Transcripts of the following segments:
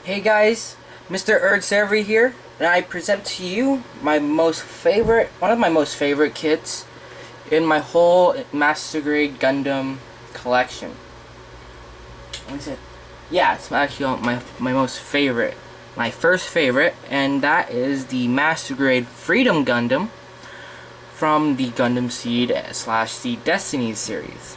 Hey guys, Mr. Server here, and I present to you one of my most favorite kits in my whole Master Grade Gundam collection. What is it? Yeah, it's actually my most favorite, my first favorite, and that is the Master Grade Freedom Gundam from the Gundam Seed / the Destiny series.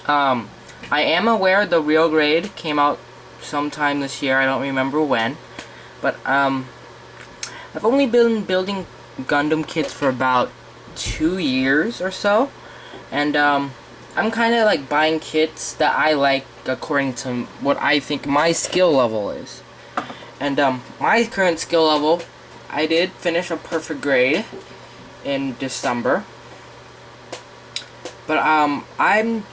I am aware the real grade came out sometime this year. I don't remember when, but I've only been building Gundam kits for about 2 years or so, and I'm kind of like buying kits that I like according to what I think my skill level is. And my current skill level, I did finish a perfect grade in December, but I'm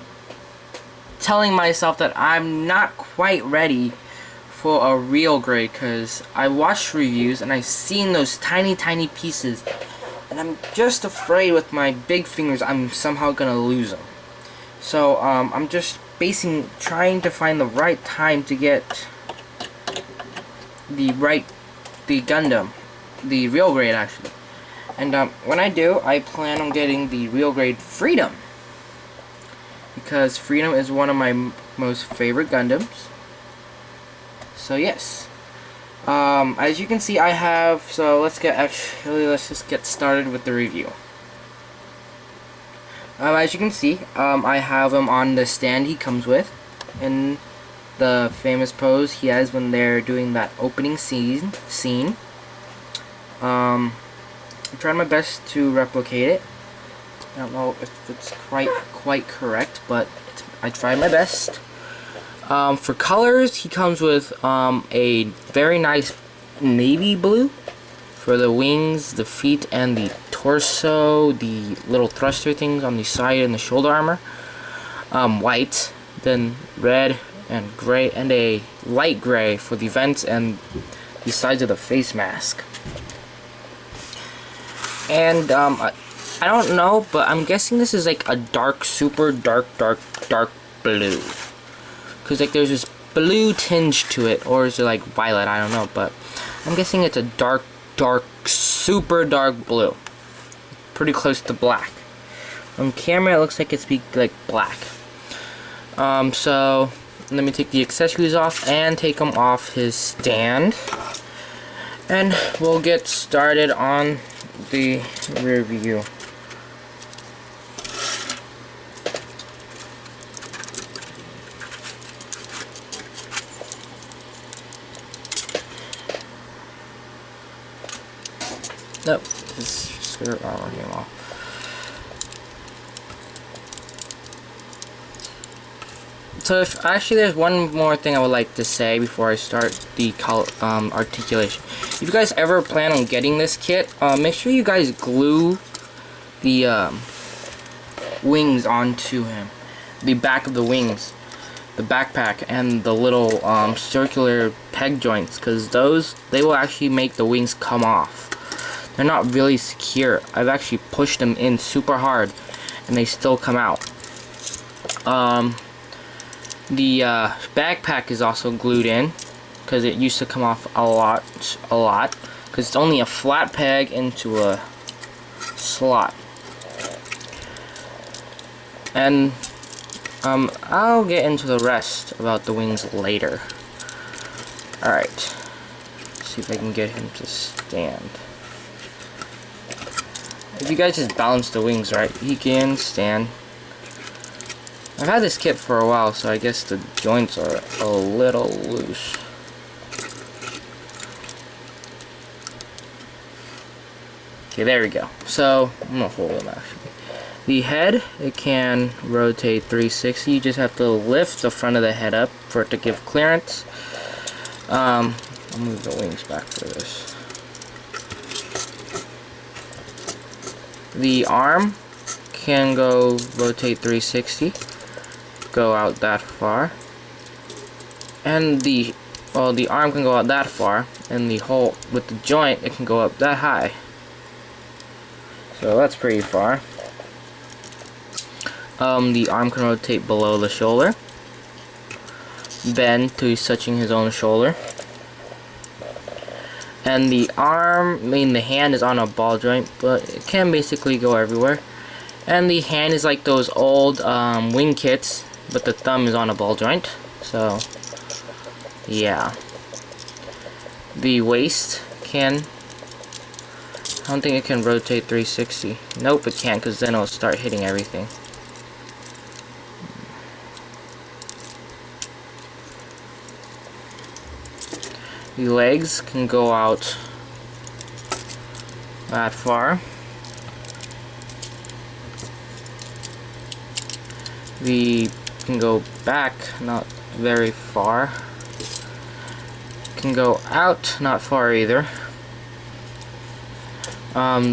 telling myself that I'm not quite ready for a real grade, because I watched reviews and I've seen those tiny pieces, and I'm just afraid with my big fingers I'm somehow gonna lose them. So I'm just trying to find the right time to get the Gundam, the real grade actually. And when I do, I plan on getting the real grade Freedom, because Freedom is one of my most favorite Gundams. So yes, as you can see, I have. So let's just get started with the review. As you can see, I have him on the stand he comes with, in the famous pose he has when they're doing that opening scene. I'm trying my best to replicate it. I don't know if it's quite correct, but I tried my best. For colors, he comes with a very nice navy blue for the wings, the feet, and the torso, the little thruster things on the side and the shoulder armor. White, then red and gray, and a light gray for the vents and the sides of the face mask. And I don't know, but I'm guessing this is like a super dark blue. Cause like there's this blue tinge to it, or is it like violet? I don't know, but I'm guessing it's a super dark blue. Pretty close to black. On camera it looks like it's like black. So let me take the accessories off and take them off his stand, and we'll get started on the review. Nope, his skirt armor came off. So there's one more thing I would like to say before I start the articulation. If you guys ever plan on getting this kit, make sure you guys glue the wings onto him, the back of the wings, the backpack, and the little circular peg joints, because they will actually make the wings come off. They're not really secure. I've actually pushed them in super hard and they still come out. The backpack is also glued in, because it used to come off a lot, because it's only a flat peg into a slot. And I'll get into the rest about the wings later. Alright, see if I can get him to stand. If you guys just balance the wings right, he can stand. I've had this kit for a while, so I guess the joints are a little loose. Okay, there we go. So, I'm gonna hold him actually. The head, it can rotate 360. You just have to lift the front of the head up for it to give clearance. I'll move the wings back for this. The arm can rotate 360, go out that far, and the arm can go out that far, and the hole with the joint, it can go up that high. So that's pretty far. The arm can rotate below the shoulder. bend to he's touching his own shoulder. And the arm, the hand is on a ball joint, but it can basically go everywhere. And the hand is like those old wing kits, but the thumb is on a ball joint. So, yeah. The waist can, I don't think it can rotate 360. Nope, it can't, because then it'll start hitting everything. The legs can go out that far. The can go back, not very far. Can go out, not far either.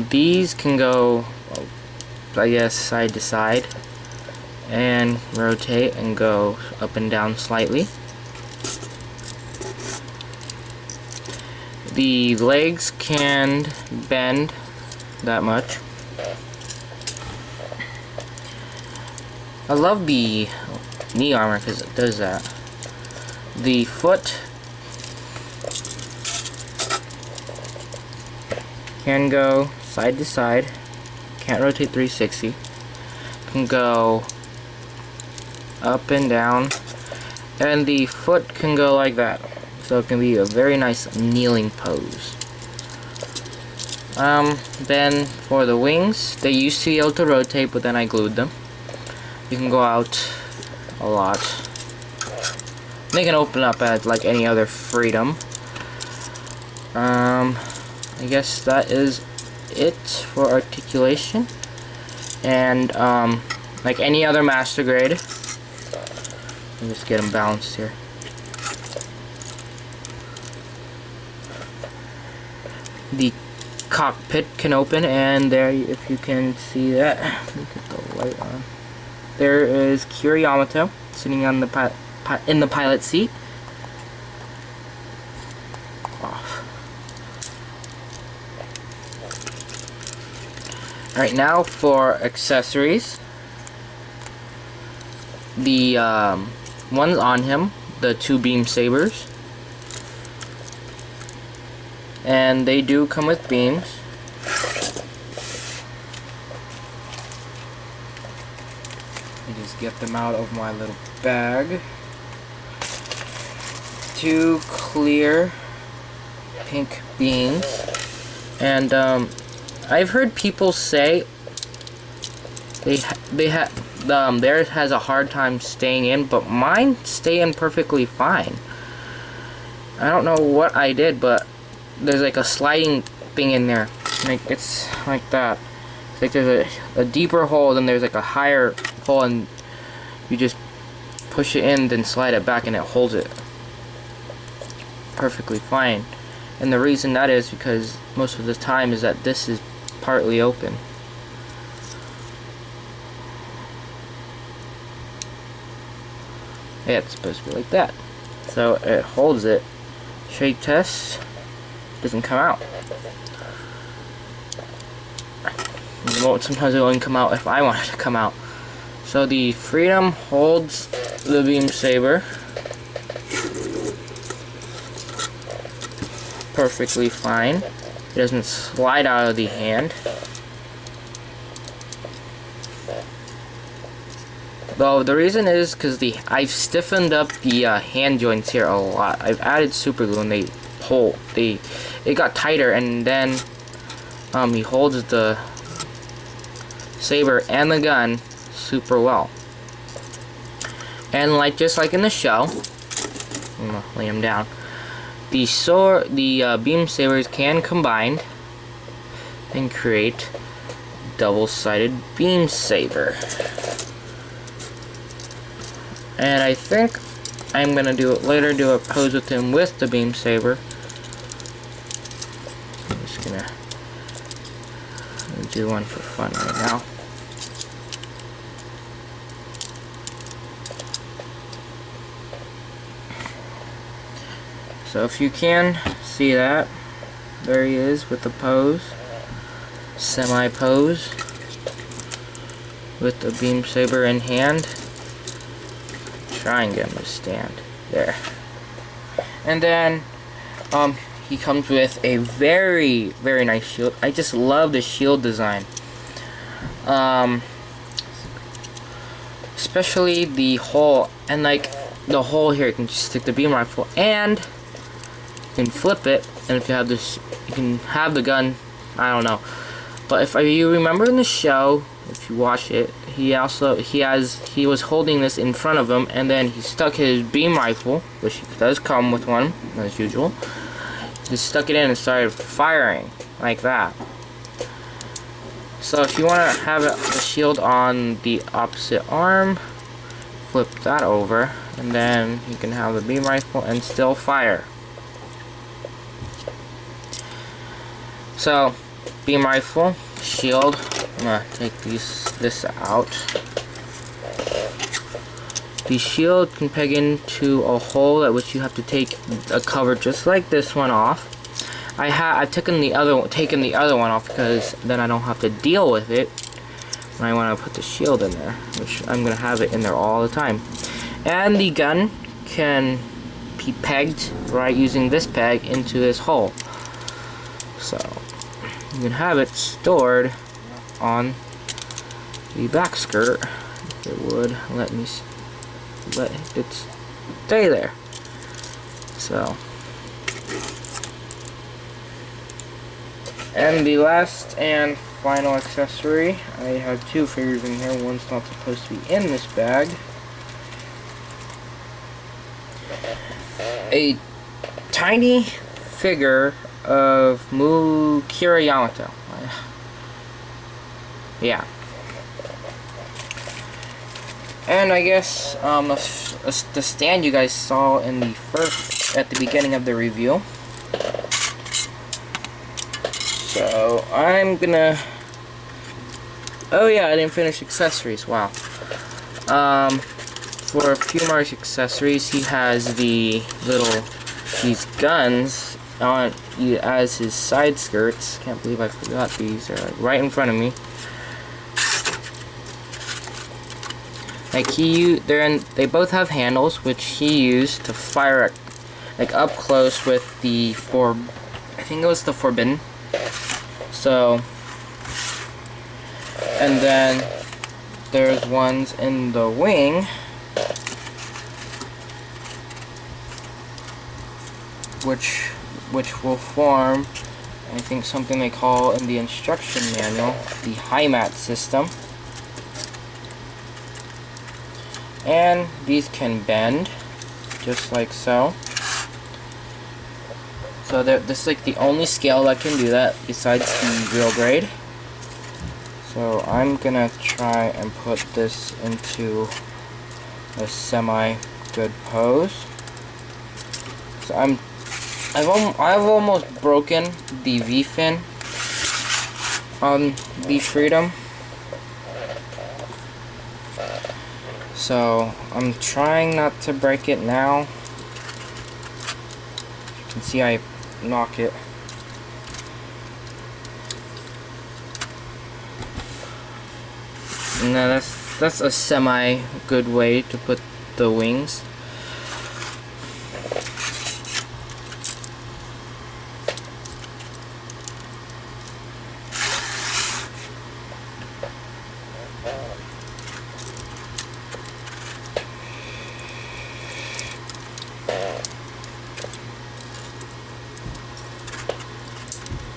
These can go, I guess, side to side, and rotate and go up and down slightly. The legs can bend that much. I love the knee armor because it does that. The foot can go side to side, can't rotate 360, can go up and down, and the foot can go like that. So it can be a very nice kneeling pose. Then for the wings, they used to be able to rotate, but then I glued them. You can go out a lot. They can open up at like any other Freedom. I guess that is it for articulation. And like any other master grade, let me just get them balanced here. The cockpit can open, and there, if you can see that, let me get the light on. There is Kiriyamato sitting on the in the pilot seat. Off. Alright, now for accessories. The ones on him, the two beam sabers. And they do come with beams. Let me just get them out of my little bag. Two clear pink beams. And I've heard people say theirs has a hard time staying in, but mine stay in perfectly fine. I don't know what I did, but there's like a sliding thing in there. Like it's like that. It's like there's a deeper hole, then there's like a higher hole, and you just push it in, then slide it back, and it holds it perfectly fine. And the reason that is because most of the time is that this is partly open. Yeah, it's supposed to be like that. So it holds it. Shake test. Doesn't come out. Sometimes it won't come out if I want it to come out. So the Freedom holds the beam saber perfectly fine. It doesn't slide out of the hand. Though the reason is because I've stiffened up the hand joints here a lot. I've added super glue and it got tighter, and then he holds the saber and the gun super well. And just like in the show, I'm gonna lay him down. The beam sabers can combine and create double-sided beam saber. And I think I'm gonna do a pose with him with the beam saber. I'm just gonna do one for fun right now. So if you can see that, there he is with the pose, semi-pose, with the beam saber in hand. Try and get him to stand. There. And then he comes with a very, very nice shield. I just love the shield design. Especially the hole, and like the hole here, you can just stick the beam rifle, and you can flip it, and if you have this, you can have the gun. I don't know, but if you remember in the show, if you watch it, he was holding this in front of him, and then he stuck his beam rifle, which does come with one as usual. He stuck it in and started firing like that. So if you want to have the shield on the opposite arm, flip that over, and then you can have the beam rifle and still fire. So, beam rifle, shield. I'm gonna take this out. The shield can peg into a hole at which you have to take a cover just like this one off. I've taken the other one off because then I don't have to deal with it when I want to put the shield in there, which I'm gonna have it in there all the time. And the gun can be pegged right using this peg into this hole, so you can have it stored on the back skirt if it would let it stay there. So. And the last and final accessory, I have two figures in here. One's not supposed to be in this bag. A tiny figure of Kira Yamato. Yeah. And I guess the stand you guys saw in at the beginning of the review. So I'm gonna. Oh yeah, I didn't finish accessories. Wow. For a few more accessories, he has these guns on as his side skirts. Can't believe I forgot these. They're like right in front of me. Like they both have handles, which he used to fire like up close with I think it was the Forbidden. So, and then there's ones in the wing which will form, I think, something they call in the instruction manual the high mat system. And these can bend just like so. So this is like the only scale that can do that besides the real grade. So I'm gonna try and put this into a semi-good pose. So I've almost broken the V-fin on the Freedom. So I'm trying not to break it now. You can see I knock it. Now that's a semi good way to put the wings.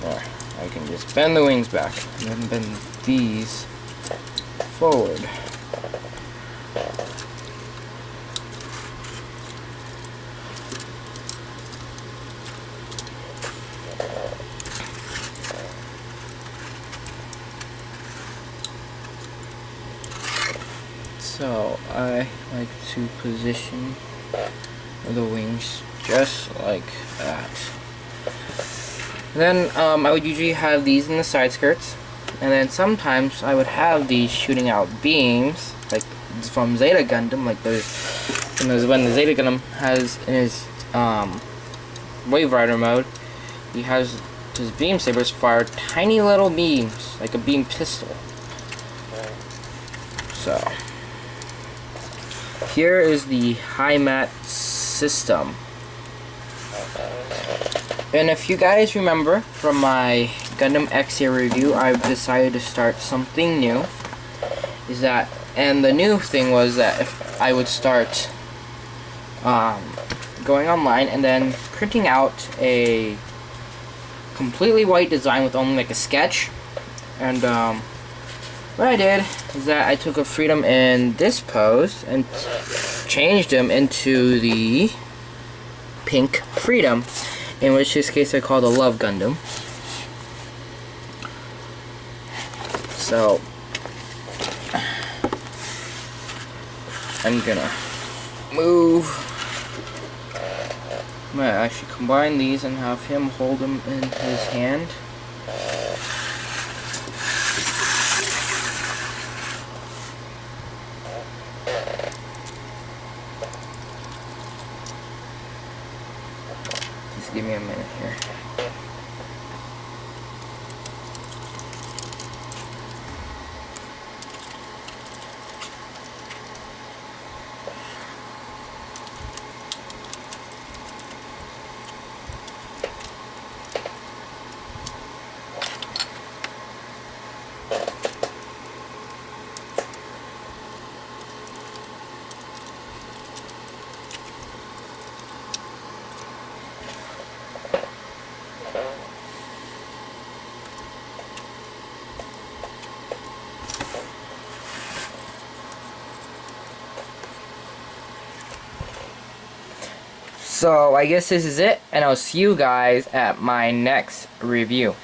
There, I can just bend the wings back and then bend these forward. So I like to position the wings just like that. Then I would usually have these in the side skirts, and then sometimes I would have these shooting out beams, like from Zeta Gundam, like when the Zeta Gundam has in his Wave Rider mode, he has his beam sabers fire tiny little beams, like a beam pistol. So here is the high mat system. And if you guys remember from my Gundam X-Year review, I've decided to start something new. And the new thing was that if I would start going online and then printing out a completely white design with only like a sketch. And what I did is that I took a Freedom in this pose and changed him into the pink Freedom, in which this case I call the Love Gundam. So I'm gonna move. I'm gonna actually combine these and have him hold them in his hand. Just give me a minute here. So I guess this is it, and I'll see you guys at my next review.